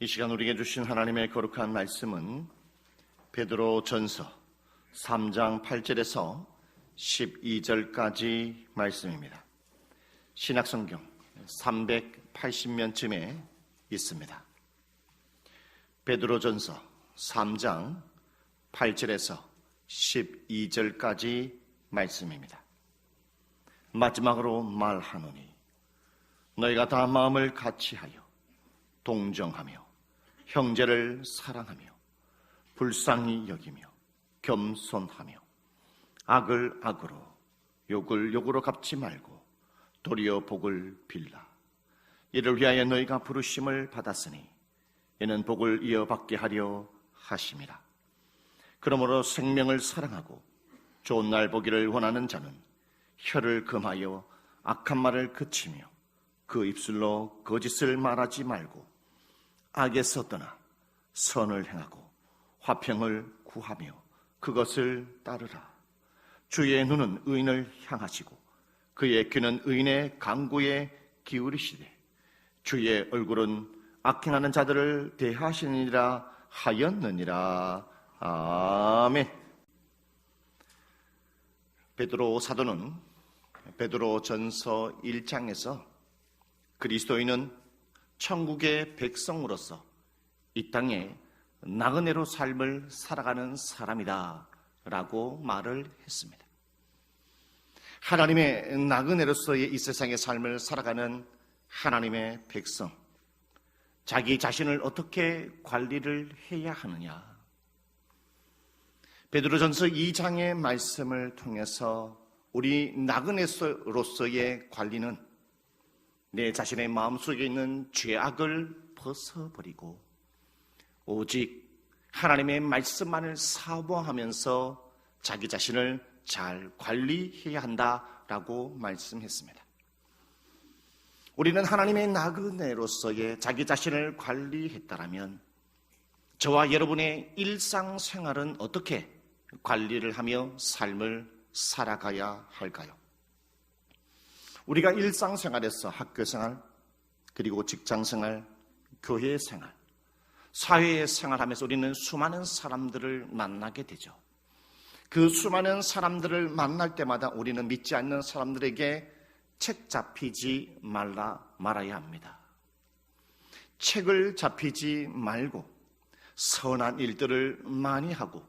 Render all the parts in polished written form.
이 시간 우리에게 주신 하나님의 거룩한 말씀은 베드로전서 3장 8절에서 12절까지 말씀입니다. 신약성경 380면쯤에 있습니다. 베드로전서 3장 8절에서 12절까지 말씀입니다. 마지막으로 말하노니 너희가 다 마음을 같이하여 동정하며 형제를 사랑하며 불쌍히 여기며 겸손하며 악을 악으로 욕을 욕으로 갚지 말고 도리어 복을 빌라. 이를 위하여 너희가 부르심을 받았으니 이는 복을 이어받게 하려 하심이라. 그러므로 생명을 사랑하고 좋은 날 보기를 원하는 자는 혀를 금하여 악한 말을 그치며 그 입술로 거짓을 말하지 말고 악에서 떠나 선을 행하고 화평을 구하며 그것을 따르라. 주의 눈은 의인을 향하시고 그의 귀는 의인의 간구에 기울이시되 주의 얼굴은 악행하는 자들을 대하시느니라 하였느니라. 아멘. 베드로 사도는 베드로전서 1장에서 그리스도인은 천국의 백성으로서 이 땅에 나그네로 삶을 살아가는 사람이다 라고 말을 했습니다. 하나님의 나그네로서의 이 세상의 삶을 살아가는 하나님의 백성, 자기 자신을 어떻게 관리를 해야 하느냐. 베드로전서 2장의 말씀을 통해서 우리 나그네로서의 관리는 내 자신의 마음속에 있는 죄악을 벗어버리고 오직 하나님의 말씀만을 사모하면서 자기 자신을 잘 관리해야 한다라고 말씀했습니다. 우리는 하나님의 나그네로서의 자기 자신을 관리했다라면 저와 여러분의 일상생활은 어떻게 관리를 하며 삶을 살아가야 할까요? 우리가 일상생활에서 학교생활, 그리고 직장생활, 교회생활, 사회생활하면서 우리는 수많은 사람들을 만나게 되죠. 그 수많은 사람들을 만날 때마다 우리는 믿지 않는 사람들에게 책 잡히지 말아야 합니다. 책을 잡히지 말고 선한 일들을 많이 하고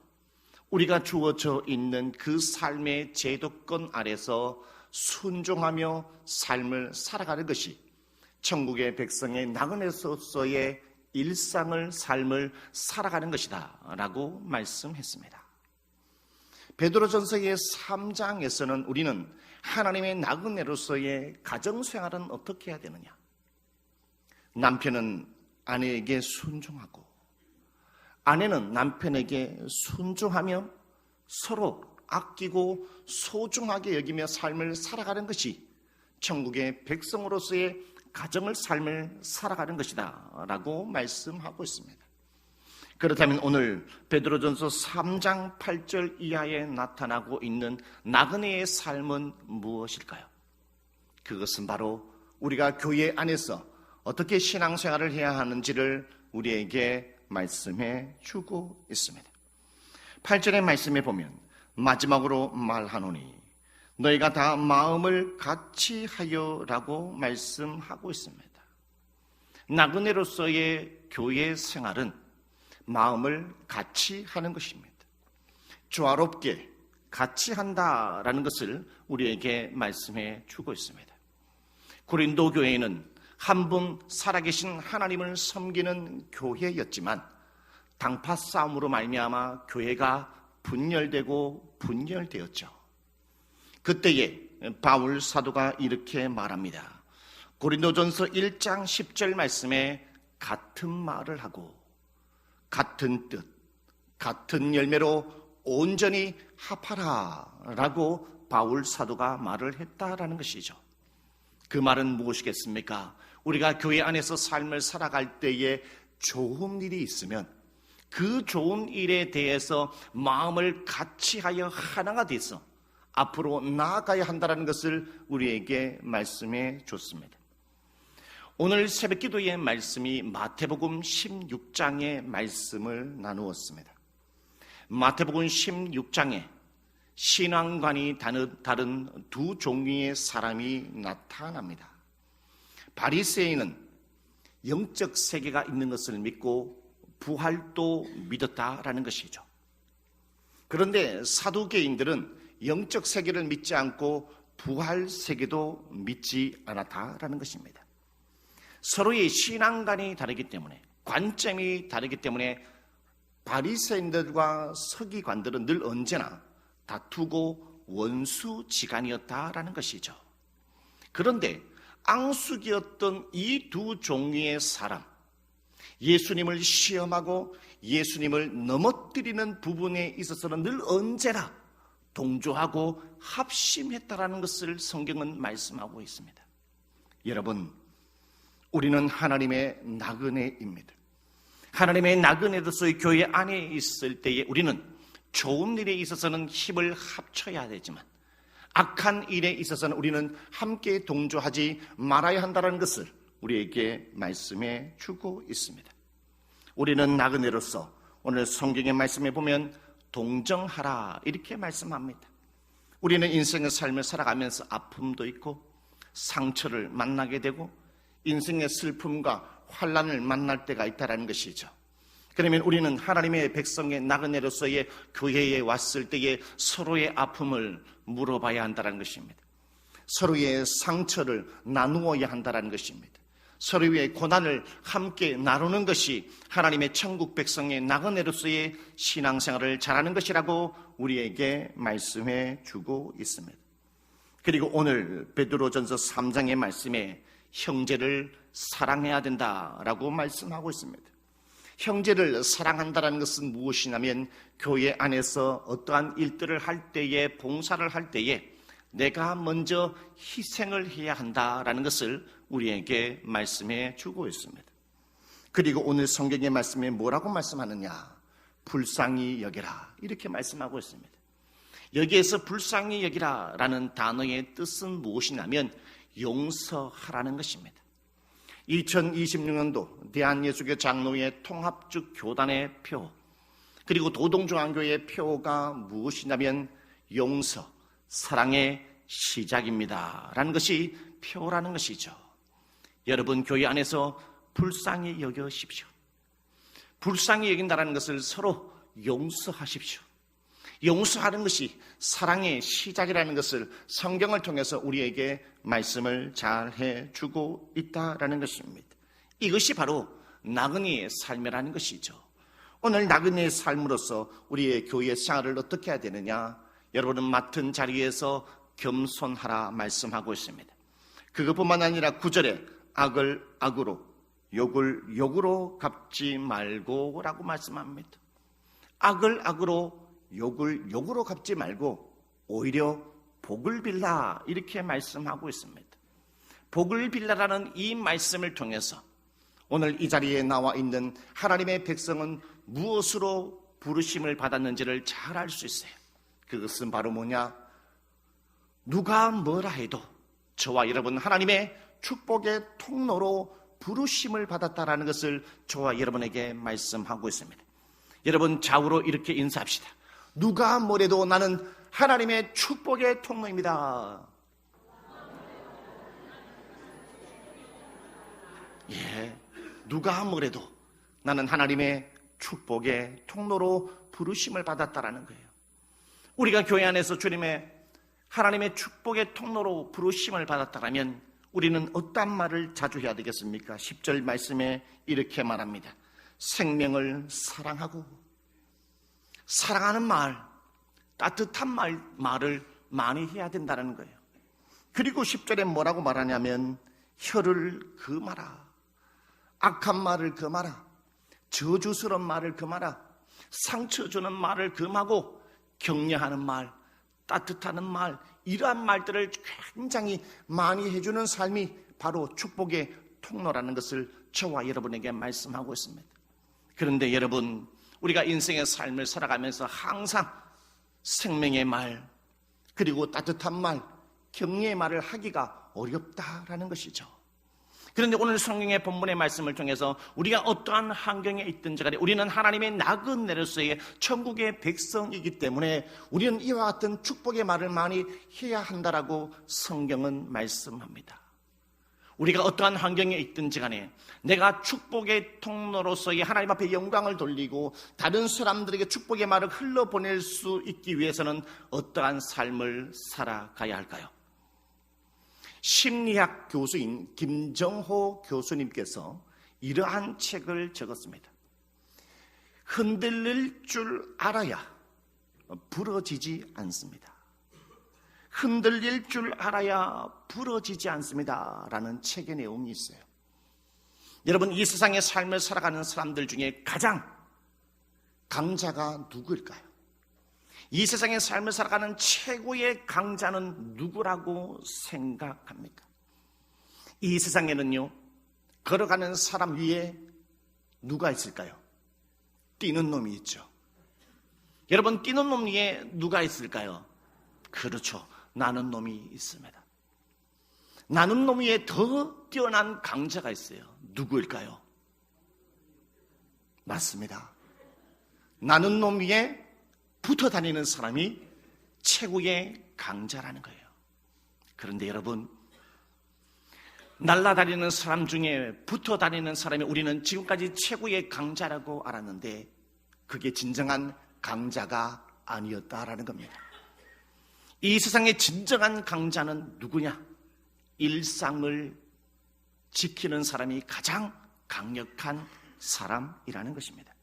우리가 주어져 있는 그 삶의 제도권 아래서 순종하며 삶을 살아가는 것이 천국의 백성의 나그네로서의 일상을 삶을 살아가는 것이다 라고 말씀했습니다. 베드로전서의 3장에서는 우리는 하나님의 나그네로서의 가정생활은 어떻게 해야 되느냐, 남편은 아내에게 순종하고 아내는 남편에게 순종하며 서로 아끼고 소중하게 여기며 삶을 살아가는 것이 천국의 백성으로서의 가정을 삶을 살아가는 것이다 라고 말씀하고 있습니다. 그렇다면 오늘 베드로전서 3장 8절 이하에 나타나고 있는 나그네의 삶은 무엇일까요? 그것은 바로 우리가 교회 안에서 어떻게 신앙생활을 해야 하는지를 우리에게 말씀해 주고 있습니다. 8절의 말씀에 보면 마지막으로 말하노니 너희가 다 마음을 같이 하여라고 말씀하고 있습니다. 나그네로서의 교회 생활은 마음을 같이 하는 것입니다. 조화롭게 같이 한다라는 것을 우리에게 말씀해 주고 있습니다. 고린도 교회는 한 분 살아계신 하나님을 섬기는 교회였지만 당파 싸움으로 말미암아 교회가 분열되었죠. 그때에 바울 사도가 이렇게 말합니다. 고린도전서 1장 10절 말씀에 같은 말을 하고 같은 뜻, 같은 열매로 온전히 합하라 라고 바울 사도가 말을 했다라는 것이죠. 그 말은 무엇이겠습니까? 우리가 교회 안에서 삶을 살아갈 때에 좋은 일이 있으면 그 좋은 일에 대해서 마음을 같이하여 하나가 돼서 앞으로 나아가야 한다는 것을 우리에게 말씀해 줬습니다. 오늘 새벽 기도의 말씀이 마태복음 16장의 말씀을 나누었습니다. 마태복음 16장에 신앙관이 다른 두 종류의 사람이 나타납니다. 바리새인은 영적 세계가 있는 것을 믿고 부활도 믿었다라는 것이죠. 그런데 사두개인들은 영적 세계를 믿지 않고 부활 세계도 믿지 않았다라는 것입니다. 서로의 신앙관이 다르기 때문에, 관점이 다르기 때문에 바리새인들과 서기관들은 늘 언제나 다투고 원수지간이었다라는 것이죠. 그런데 앙숙이었던 이 두 종류의 사람, 예수님을 시험하고 예수님을 넘어뜨리는 부분에 있어서는 늘 언제나 동조하고 합심했다라는 것을 성경은 말씀하고 있습니다. 여러분, 우리는 하나님의 나그네입니다. 하나님의 나그네로서의 교회 안에 있을 때에 우리는 좋은 일에 있어서는 힘을 합쳐야 되지만 악한 일에 있어서는 우리는 함께 동조하지 말아야 한다는 것을 우리에게 말씀해 주고 있습니다. 우리는 나그네로서 오늘 성경의 말씀에 보면 동정하라 이렇게 말씀합니다. 우리는 인생의 삶을 살아가면서 아픔도 있고 상처를 만나게 되고 인생의 슬픔과 환난을 만날 때가 있다는 것이죠. 그러면 우리는 하나님의 백성의 나그네로서의 교회에 왔을 때에 서로의 아픔을 물어봐야 한다는 것입니다. 서로의 상처를 나누어야 한다는 것입니다. 서로의 고난을 함께 나누는 것이 하나님의 천국 백성의 나그네로서의 신앙생활을 잘하는 것이라고 우리에게 말씀해 주고 있습니다. 그리고 오늘 베드로전서 3장의 말씀에 형제를 사랑해야 된다라고 말씀하고 있습니다. 형제를 사랑한다는 것은 무엇이냐면 교회 안에서 어떠한 일들을 할 때에, 봉사를 할 때에 내가 먼저 희생을 해야 한다라는 것을 우리에게 말씀해 주고 있습니다. 그리고 오늘 성경의 말씀에 뭐라고 말씀하느냐? 불쌍히 여기라 이렇게 말씀하고 있습니다. 여기에서 불쌍히 여기라라는 단어의 뜻은 무엇이냐면 용서하라는 것입니다. 2026년도 대한예수교 장로회 통합적 교단의 표, 그리고 도동중앙교회의 표가 무엇이냐면 용서, 사랑의 시작입니다 라는 것이 표라는 것이죠. 여러분, 교회 안에서 불쌍히 여기십시오. 불쌍히 여긴다는 것을 서로 용서하십시오. 용서하는 것이 사랑의 시작이라는 것을 성경을 통해서 우리에게 말씀을 잘 해주고 있다라는 것입니다. 이것이 바로 나그네의 삶이라는 것이죠. 오늘 나그네의 삶으로서 우리의 교회 생활을 어떻게 해야 되느냐? 여러분은 맡은 자리에서 겸손하라 말씀하고 있습니다. 그것뿐만 아니라 9절에 악을 악으로, 욕을 욕으로 갚지 말고 라고 말씀합니다. 악을 악으로, 욕을 욕으로 갚지 말고 오히려 복을 빌라 이렇게 말씀하고 있습니다. 복을 빌라라는 이 말씀을 통해서 오늘 이 자리에 나와 있는 하나님의 백성은 무엇으로 부르심을 받았는지를 잘 알 수 있어요. 그것은 바로 뭐냐? 누가 뭐라 해도 저와 여러분 하나님의 축복의 통로로 부르심을 받았다라는 것을 저와 여러분에게 말씀하고 있습니다. 여러분, 좌우로 이렇게 인사합시다. 누가 뭐래도 나는 하나님의 축복의 통로입니다. 예, 누가 뭐래도 나는 하나님의 축복의 통로로 부르심을 받았다라는 거예요. 우리가 교회 안에서 주님의 하나님의 축복의 통로로 부르심을 받았다라면 우리는 어떤 말을 자주 해야 되겠습니까? 10절 말씀에 이렇게 말합니다. 생명을 사랑하고, 사랑하는 말, 따뜻한 말을 많이 해야 된다는 거예요. 그리고 10절에 뭐라고 말하냐면 혀를 금하라, 악한 말을 금하라, 저주스러운 말을 금하라, 상처 주는 말을 금하고 격려하는 말, 따뜻하는 말, 이러한 말들을 굉장히 많이 해주는 삶이 바로 축복의 통로라는 것을 저와 여러분에게 말씀하고 있습니다. 그런데 여러분, 우리가 인생의 삶을 살아가면서 항상 생명의 말, 그리고 따뜻한 말, 격려의 말을 하기가 어렵다라는 것이죠. 그런데 오늘 성경의 본문의 말씀을 통해서 우리가 어떠한 환경에 있든지 간에 우리는 하나님의 나그네로서의 천국의 백성이기 때문에 우리는 이와 같은 축복의 말을 많이 해야 한다라고 성경은 말씀합니다. 우리가 어떠한 환경에 있든지 간에 내가 축복의 통로로서의 하나님 앞에 영광을 돌리고 다른 사람들에게 축복의 말을 흘러보낼 수 있기 위해서는 어떠한 삶을 살아가야 할까요? 심리학 교수인 김정호 교수님께서 이러한 책을 적었습니다. 흔들릴 줄 알아야 부러지지 않습니다. 흔들릴 줄 알아야 부러지지 않습니다. 라는 책의 내용이 있어요. 여러분, 이 세상의 삶을 살아가는 사람들 중에 가장 강자가 누구일까요? 이 세상의 삶을 살아가는 최고의 강자는 누구라고 생각합니까? 이 세상에는요, 걸어가는 사람 위에 누가 있을까요? 뛰는 놈이 있죠. 여러분, 뛰는 놈 위에 누가 있을까요? 그렇죠. 나는 놈이 있습니다. 나는 놈 위에 더 뛰어난 강자가 있어요. 누구일까요? 맞습니다. 나는 놈 위에 붙어 다니는 사람이 최고의 강자라는 거예요. 그런데 여러분, 날아다니는 사람 중에 붙어 다니는 사람이 우리는 지금까지 최고의 강자라고 알았는데 그게 진정한 강자가 아니었다라는 겁니다. 이 세상의 진정한 강자는 누구냐? 일상을 지키는 사람이 가장 강력한 사람이라는 것입니다.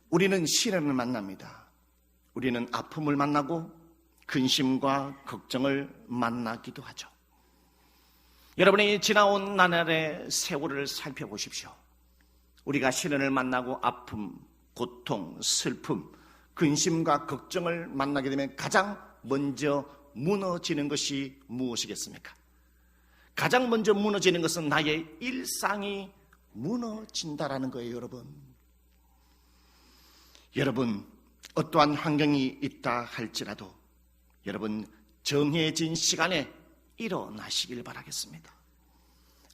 우리는 시련을 만납니다. 우리는 아픔을 만나고 근심과 걱정을 만나기도 하죠. 여러분이 지나온 나날의 세월을 살펴보십시오. 우리가 시련을 만나고 아픔, 고통, 슬픔, 근심과 걱정을 만나게 되면 가장 먼저 무너지는 것이 무엇이겠습니까? 가장 먼저 무너지는 것은 나의 일상이 무너진다라는 거예요, 여러분. 여러분, 어떠한 환경이 있다 할지라도 여러분 정해진 시간에 일어나시길 바라겠습니다.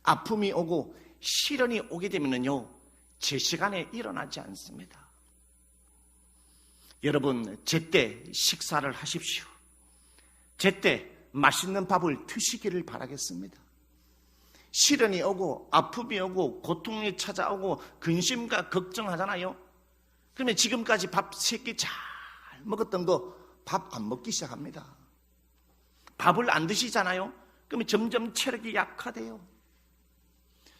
아픔이 오고 시련이 오게 되면요, 제 시간에 일어나지 않습니다. 여러분, 제때 식사를 하십시오. 제때 맛있는 밥을 드시기를 바라겠습니다. 시련이 오고 아픔이 오고 고통이 찾아오고 근심과 걱정하잖아요. 그러면 지금까지 밥 3끼 잘 먹었던 거 밥 안 먹기 시작합니다. 밥을 안 드시잖아요. 그러면 점점 체력이 약화돼요.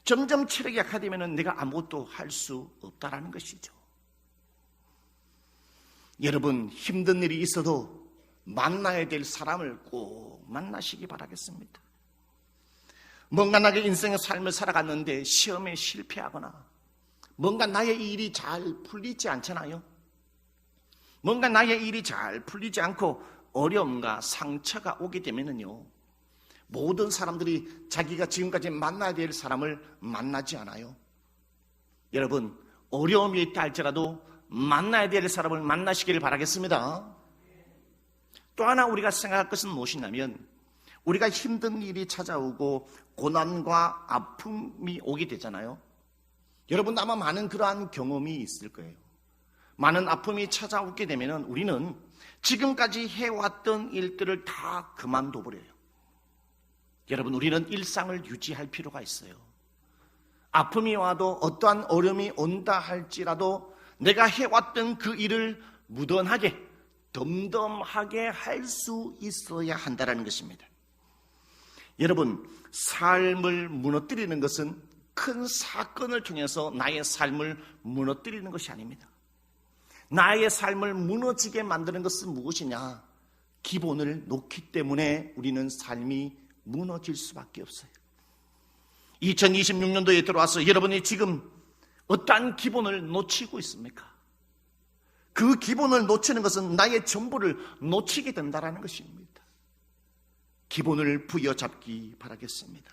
점점 체력이 약화되면 내가 아무것도 할 수 없다라는 것이죠. 여러분, 힘든 일이 있어도 만나야 될 사람을 꼭 만나시기 바라겠습니다. 뭔가 나의 인생의 삶을 살아갔는데 시험에 실패하거나 뭔가 나의 일이 잘 풀리지 않잖아요. 뭔가 나의 일이 잘 풀리지 않고 어려움과 상처가 오게 되면요, 모든 사람들이 자기가 지금까지 만나야 될 사람을 만나지 않아요. 여러분, 어려움이 있다 할지라도 만나야 될 사람을 만나시기를 바라겠습니다. 또 하나 우리가 생각할 것은 무엇이냐면, 우리가 힘든 일이 찾아오고 고난과 아픔이 오게 되잖아요. 여러분, 아마 많은 그러한 경험이 있을 거예요. 많은 아픔이 찾아오게 되면 우리는 지금까지 해왔던 일들을 다 그만둬 버려요. 여러분, 우리는 일상을 유지할 필요가 있어요. 아픔이 와도 어떠한 어려움이 온다 할지라도 내가 해왔던 그 일을 무던하게 덤덤하게 할 수 있어야 한다는 것입니다. 여러분, 삶을 무너뜨리는 것은 큰 사건을 통해서 나의 삶을 무너뜨리는 것이 아닙니다. 나의 삶을 무너지게 만드는 것은 무엇이냐? 기본을 놓기 때문에 우리는 삶이 무너질 수밖에 없어요. 2026년도에 들어와서 여러분이 지금 어떠한 기본을 놓치고 있습니까? 그 기본을 놓치는 것은 나의 전부를 놓치게 된다는 것입니다. 기본을 부여잡기 바라겠습니다.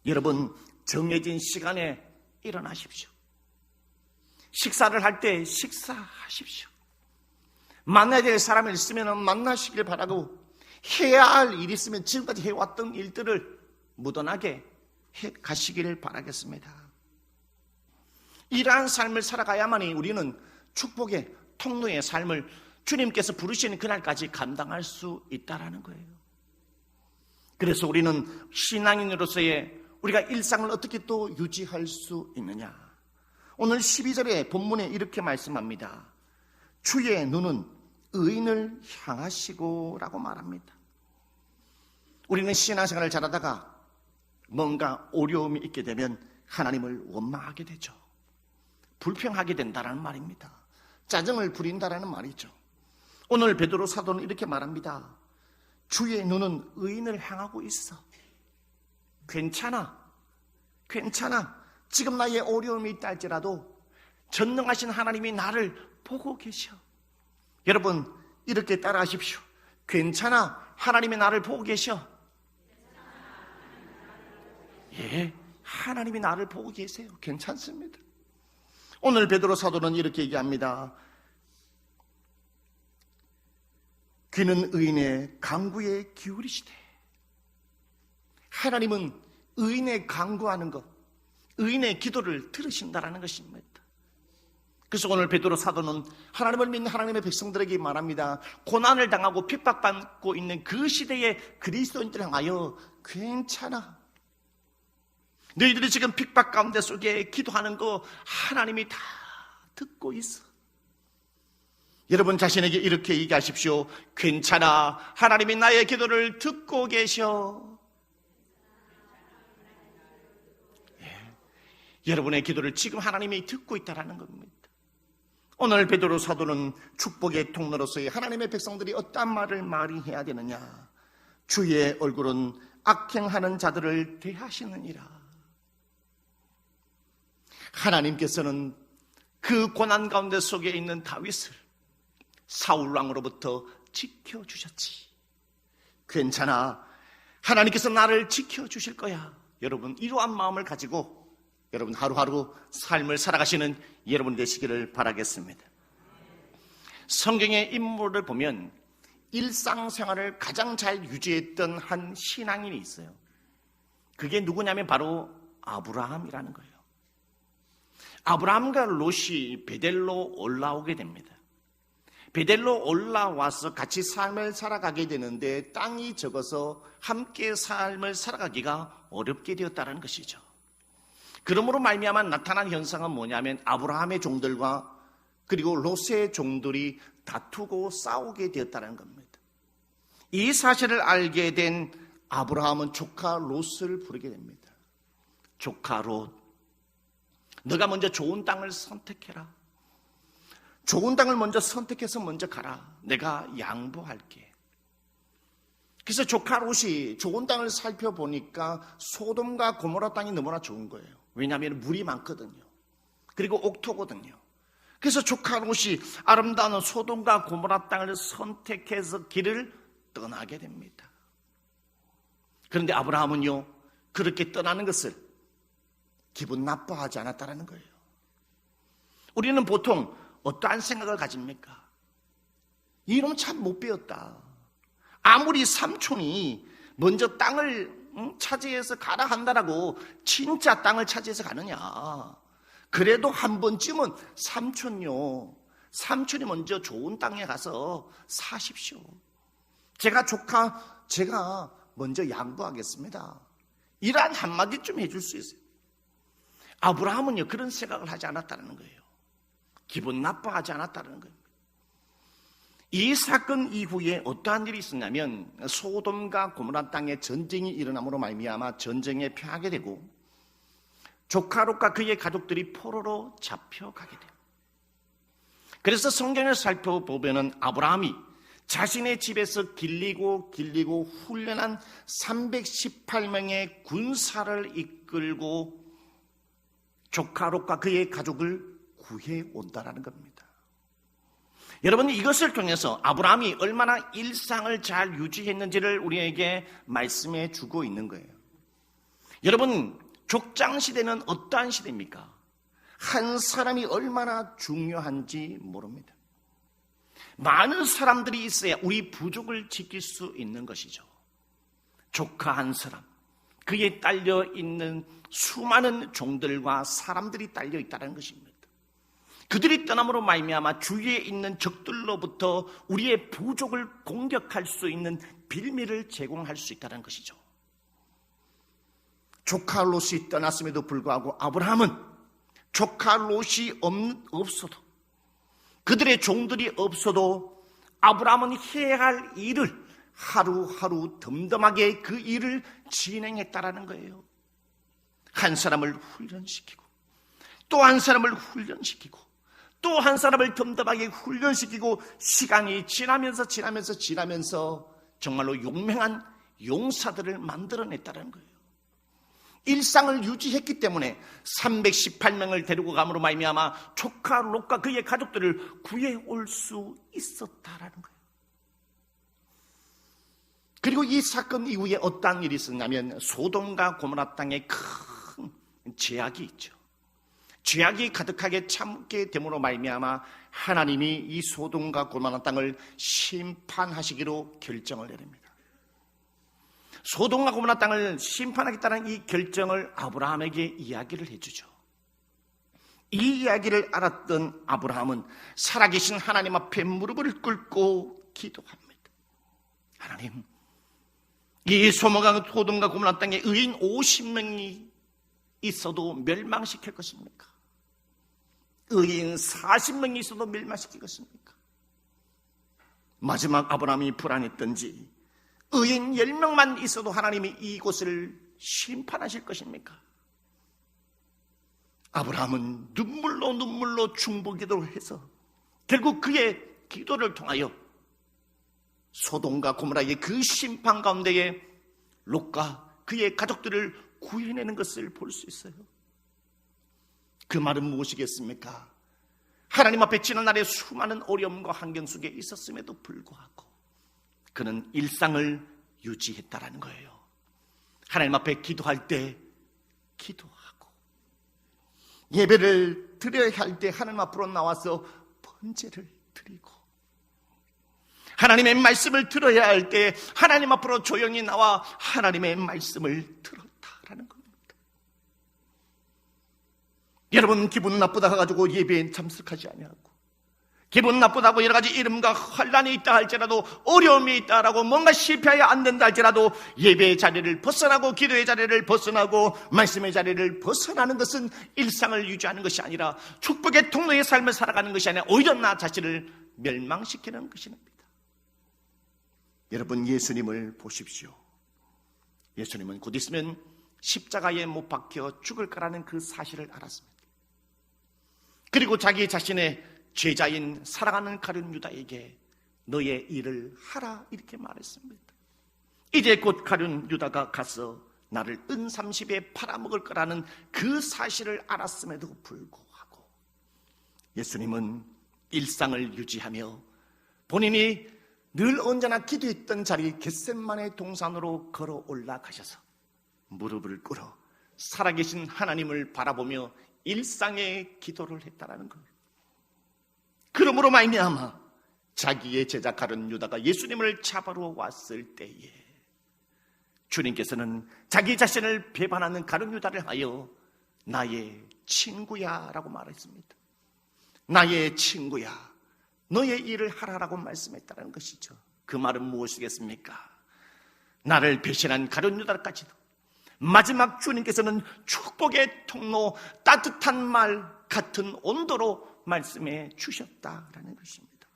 여러분, 정해진 시간에 일어나십시오. 식사를 할 때 식사하십시오. 만나야 될 사람이 있으면 만나시길 바라고, 해야 할 일이 있으면 지금까지 해왔던 일들을 무던하게 가시기를 바라겠습니다. 이러한 삶을 살아가야만이 우리는 축복의 통로의 삶을 주님께서 부르시는 그날까지 감당할 수 있다라는 거예요. 그래서 우리는 신앙인으로서의 우리가 일상을 어떻게 또 유지할 수 있느냐? 오늘 12절에 본문에 이렇게 말씀합니다. 주의 눈은 의인을 향하시고 라고 말합니다. 우리는 신앙생활을 잘하다가 뭔가 어려움이 있게 되면 하나님을 원망하게 되죠. 불평하게 된다는 말입니다. 짜증을 부린다는 말이죠. 오늘 베드로 사도는 이렇게 말합니다. 주의 눈은 의인을 향하고 있어. 괜찮아. 지금 나의 어려움이 있다 할지라도 전능하신 하나님이 나를 보고 계셔. 여러분 이렇게 따라하십시오. 괜찮아. 하나님이 나를 보고 계셔. 예, 하나님이 나를 보고 계세요. 괜찮습니다. 오늘 베드로 사도는 이렇게 얘기합니다. 귀는 의인의 간구에 기울이시되. 하나님은 의인의 간구하는 것, 의인의 기도를 들으신다라는 것입니다. 그래서 오늘 베드로 사도는 하나님을 믿는 하나님의 백성들에게 말합니다. 고난을 당하고 핍박받고 있는 그 시대의 그리스도인들을 향하여 괜찮아. 너희들이 지금 핍박 가운데 속에 기도하는 거 하나님이 다 듣고 있어. 여러분 자신에게 이렇게 얘기하십시오. 괜찮아. 하나님이 나의 기도를 듣고 계셔. 예. 여러분의 기도를 지금 하나님이 듣고 있다는 겁니다. 오늘 베드로 사도는 축복의 통로로서의 하나님의 백성들이 어떤 말을 말해야 되느냐. 주의 얼굴은 악행하는 자들을 대하시느니라. 하나님께서는 그 고난 가운데 속에 있는 다윗을 사울 왕으로부터 지켜주셨지. 괜찮아. 하나님께서 나를 지켜주실 거야. 여러분 이러한 마음을 가지고 여러분 하루하루 삶을 살아가시는 여러분 되시기를 바라겠습니다. 성경의 인물을 보면 일상생활을 가장 잘 유지했던 한 신앙인이 있어요. 그게 누구냐면 바로 아브라함이라는 거예요. 아브라함과 롯이 베델로 올라오게 됩니다. 베델로 올라와서 같이 삶을 살아가게 되는데 땅이 적어서 함께 삶을 살아가기가 어렵게 되었다는 것이죠. 그러므로 말미암아 나타난 현상은 뭐냐면 아브라함의 종들과 그리고 롯의 종들이 다투고 싸우게 되었다는 겁니다. 이 사실을 알게 된 아브라함은 조카 롯을 부르게 됩니다. 조카 롯, 너가 먼저 좋은 땅을 선택해라. 좋은 땅을 먼저 선택해서 먼저 가라. 내가 양보할게. 그래서 조카 롯이 좋은 땅을 살펴보니까 소돔과 고모라 땅이 너무나 좋은 거예요. 왜냐하면 물이 많거든요. 그리고 옥토거든요. 그래서 조카 롯이 아름다운 소돔과 고모라 땅을 선택해서 길을 떠나게 됩니다. 그런데 아브라함은요, 그렇게 떠나는 것을 기분 나빠하지 않았다는 거예요. 우리는 보통 어떠한 생각을 가집니까? 이놈 참 못 배웠다. 아무리 삼촌이 먼저 땅을 차지해서 가라 한다라고 진짜 땅을 차지해서 가느냐. 그래도 한 번쯤은 삼촌이 먼저 좋은 땅에 가서 사십시오. 제가 먼저 양보하겠습니다. 이러한 한마디 좀 해줄 수 있어요. 아브라함은요 그런 생각을 하지 않았다는 거예요. 기분 나빠하지 않았다는 거예요. 이 사건 이후에 어떠한 일이 있었냐면 소돔과 고모라 땅에 전쟁이 일어남으로 말미암아 전쟁에 패하게 되고 조카 롯과 그의 가족들이 포로로 잡혀가게 돼요. 그래서 성경을 살펴보면 아브라함이 자신의 집에서 길리고 훈련한 318명의 군사를 이끌고 조카 롯과 그의 가족을 구해 온다라는 겁니다. 여러분 이것을 통해서 아브라함이 얼마나 일상을 잘 유지했는지를 우리에게 말씀해 주고 있는 거예요. 여러분 족장시대는 어떠한 시대입니까? 한 사람이 얼마나 중요한지 모릅니다. 많은 사람들이 있어야 우리 부족을 지킬 수 있는 것이죠. 조카 한 사람, 그에 딸려 있는 수많은 종들과 사람들이 딸려 있다는 것입니다. 그들이 떠남으로 말미암아 주위에 있는 적들로부터 우리의 부족을 공격할 수 있는 빌미를 제공할 수 있다는 것이죠. 조카 롯이 떠났음에도 불구하고 아브라함은 조카 롯이 없어도, 그들의 종들이 없어도 아브라함은 해야 할 일을 하루하루 덤덤하게 그 일을 진행했다라는 거예요. 한 사람을 훈련시키고 또 한 사람을 훈련시키고 또 한 사람을 덤덤하게 훈련시키고 시간이 지나면서 정말로 용맹한 용사들을 만들어냈다는 거예요. 일상을 유지했기 때문에 318명을 데리고 감으로 말미암아 조카 롯과 그의 가족들을 구해올 수 있었다라는 거예요. 그리고 이 사건 이후에 어떠한 일이 있었냐면 소돔과 고모라 땅에 큰 죄악이 있죠. 죄악이 가득하게 참게 됨으로 말미암아 하나님이 이 소돔과 고모라 땅을 심판하시기로 결정을 내립니다. 소돔과 고모라 땅을 심판하겠다는 이 결정을 아브라함에게 이야기를 해주죠. 이 이야기를 알았던 아브라함은 살아계신 하나님 앞에 무릎을 꿇고 기도합니다. 하나님, 이 소돔과 고모라 땅에 의인 50명이 있어도 멸망시킬 것입니까? 의인 40명이 있어도 멸망시킬 것입니까? 마지막 아브라함이 불안했던지 의인 10명만 있어도 하나님이 이곳을 심판하실 것입니까? 아브라함은 눈물로 중보기도를 해서 결국 그의 기도를 통하여 소돔과 고모라의 그 심판 가운데에 롯과 그의 가족들을 구해내는 것을 볼 수 있어요. 그 말은 무엇이겠습니까? 하나님 앞에 지난 날에 수많은 어려움과 환경 속에 있었음에도 불구하고 그는 일상을 유지했다라는 거예요. 하나님 앞에 기도할 때 기도하고, 예배를 드려야 할 때 하나님 앞으로 나와서 번제를 드리고, 하나님의 말씀을 들어야 할 때 하나님 앞으로 조용히 나와 하나님의 말씀을 들었다라는 겁니다. 여러분, 기분 나쁘다 해가지고 예배에 참석하지 아니하고, 기분 나쁘다고 여러 가지 이름과 환란이 있다 할지라도, 어려움이 있다라고 뭔가 실패해야 안 된다 할지라도 예배의 자리를 벗어나고 기도의 자리를 벗어나고 말씀의 자리를 벗어나는 것은 일상을 유지하는 것이 아니라 축복의 통로의 삶을 살아가는 것이 아니라 오히려 나 자신을 멸망시키는 것입니다. 여러분, 예수님을 보십시오. 예수님은 곧 있으면 십자가에 못 박혀 죽을 거라는 그 사실을 알았습니다. 그리고 자기 자신의 제자인 사랑하는 가룟 유다에게 너의 일을 하라 이렇게 말했습니다. 이제 곧 가룟 유다가 가서 나를 은 30에 팔아먹을 거라는 그 사실을 알았음에도 불구하고 예수님은 일상을 유지하며 본인이 늘 언제나 기도했던 자리 겟세마네 동산으로 걸어 올라가셔서 무릎을 꿇어 살아계신 하나님을 바라보며 일상의 기도를 했다라는 거예요. 그러므로 말미암아 자기의 제자 가룟 유다가 예수님을 잡으러 왔을 때에 주님께서는 자기 자신을 배반하는 가룟 유다를 하여 나의 친구야 라고 말했습니다. 나의 친구야, 너의 일을 하라라고 말씀했다는 것이죠. 그 말은 무엇이겠습니까? 나를 배신한 가룟 유다까지도 마지막 주님께서는 축복의 통로, 따뜻한 말 같은 온도로 말씀해 주셨다라는 것입니다.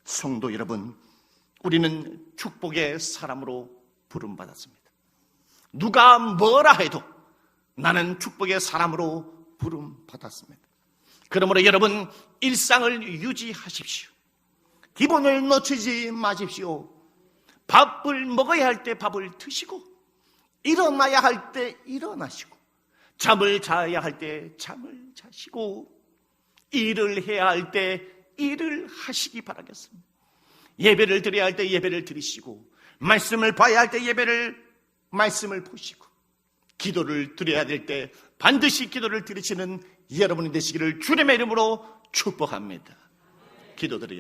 성도 여러분, 우리는 축복의 사람으로 부름받았습니다. 누가 뭐라 해도 나는 축복의 사람으로 부름받았습니다. 그러므로 여러분, 일상을 유지하십시오. 기본을 놓치지 마십시오. 밥을 먹어야 할 때 밥을 드시고, 일어나야 할 때 일어나시고, 잠을 자야 할 때 잠을 자시고, 일을 해야 할 때 일을 하시기 바라겠습니다. 예배를 드려야 할 때 예배를 드리시고, 말씀을 봐야 할 때 말씀을 보시고, 기도를 드려야 될 때 반드시 기도를 드리시는 여러분이 되시기를 주님의 이름으로 축복합니다. 기도드려요.